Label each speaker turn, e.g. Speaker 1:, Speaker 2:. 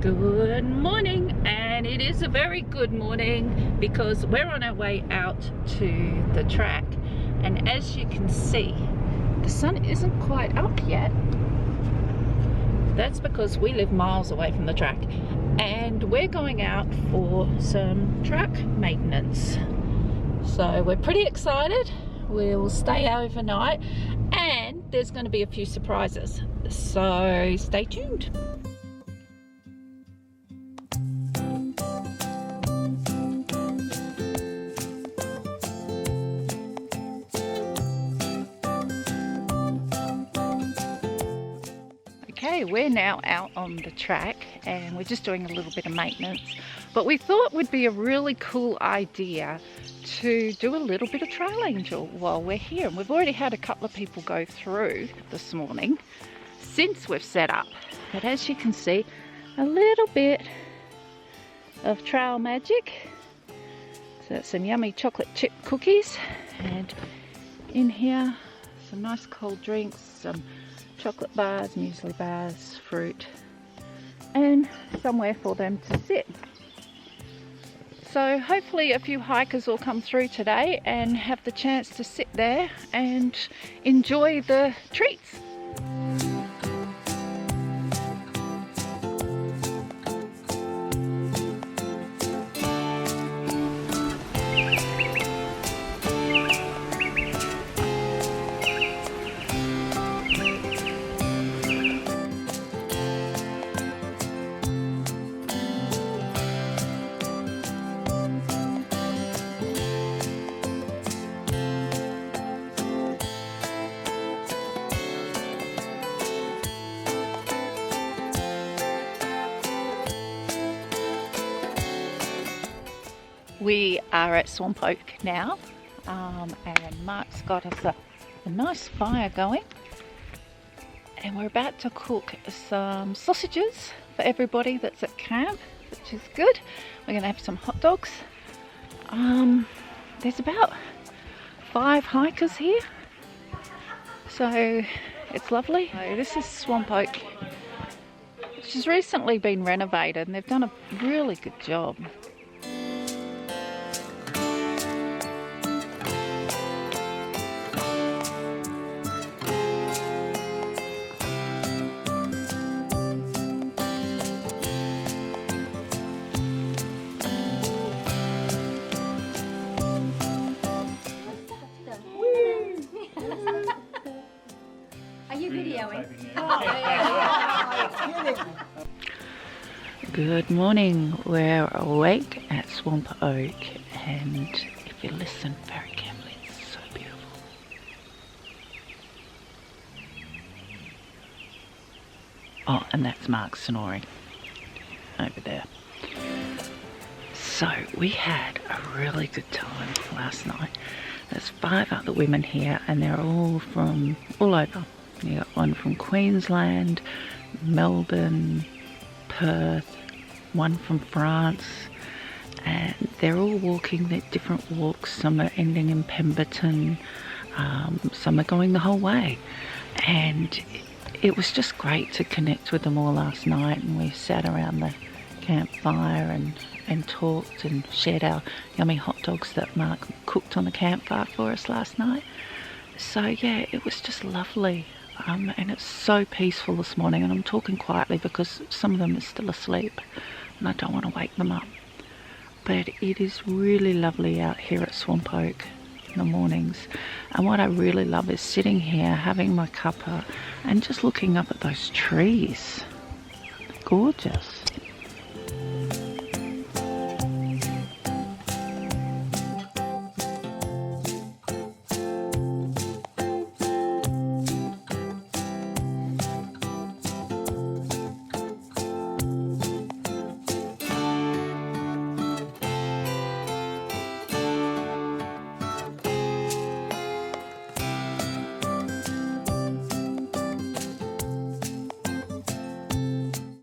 Speaker 1: Good morning, and it is a very good morning because we're on our way out to the track, and as you can see, the sun isn't quite up yet. That's because we live miles away from the track, and we're going out for some track maintenance. So we're pretty excited. We'll stay overnight, and there's going to be a few surprises, so stay tuned. Okay, we're now out on the track and we're just doing a little bit of maintenance, but we thought it would be a really cool idea to do a little bit of trail angel while we're here. And we've already had a couple of people go through this morning since we've set up, but as you can see, a little bit of trail magic. So that's some yummy chocolate chip cookies, and in here some nice cold drinks, some chocolate bars, muesli bars, fruit, and somewhere for them to sit. So hopefully a few hikers will come through today and have the chance to sit there and enjoy the treats. We are at Swamp Oak now, and Mark's got us a nice fire going, and we're about to cook some sausages for everybody that's at camp, which is good. We're going to have some hot dogs. There's about 5 hikers here, so it's lovely. So this is Swamp Oak, which has recently been renovated, and they've done a really good job. Good morning, we're awake at Swamp Oak, and if you listen very carefully, it's so beautiful. Oh, and that's Mark snoring over there. So we had a really good time last night. There's 5 other women here, and they're all from all over. You got one from Queensland, Melbourne, Perth, one from France, and they're all walking their different walks. Some are ending in Pemberton, some are going the whole way, and it was just great to connect with them all last night. And we sat around the campfire and talked and shared our yummy hot dogs that Mark cooked on the campfire for us last night. So yeah, it was just lovely. And it's so peaceful this morning, and I'm talking quietly because some of them are still asleep and I don't want to wake them up. But it is really lovely out here at Swamp Oak in the mornings, and what I really love is sitting here having my cuppa and just looking up at those trees. Gorgeous.